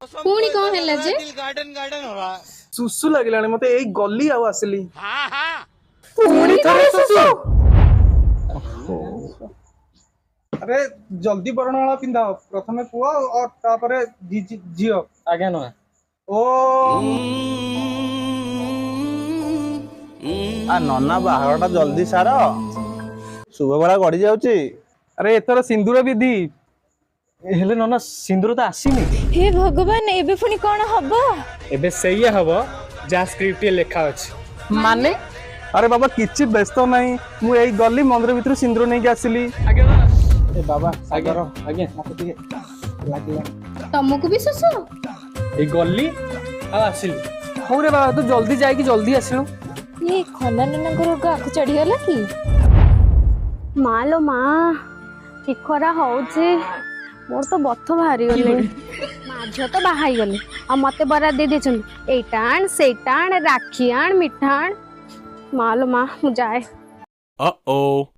पुणी कौन है जे गार्डन गार्डन हो रहा है। सुसु लगिलानी मते एई गल्ली आउ आसिली पुणी करे सुसु अरे जल्दी बरणमाला पिंधाओ प्रथमे पुआ और तापरे झियो आज्ञा ना ओ आ नन्ना बाहारटा जल्दी सार शुभ बेला गड़ी जाउची। अरे एथर सिंदूर विधि हेले नना सिंदूर तो आसीनी हे भगवान एबे पुणी कौन हबो एबे सही हबो जा स्क्रिप्ट लेखा अछि माने अरे बाबा किछि व्यस्त नहीं मु एई गल्ली मंदिर भितर सिंदूर नहीं के आसिली आज्ञा ना ए बाबा आज्ञा सागर आज्ञा मते टिके लागिला तुमको भी सुसु ए गल्ली आ आसिली हौ रे बाबा तू जल्दी जाई कि जल्दी आसिलु ये खना नना को रोग आखु चढ़ी होला कि मालो माँ कि खरा होउची मोर तो बथ भारी गले माँ झियो तो बाहाई गले आ मते बरा दे देछन एटा आण सेटा आण राखी आण मिठा आण मालो माँ मु जाए Uh-oh.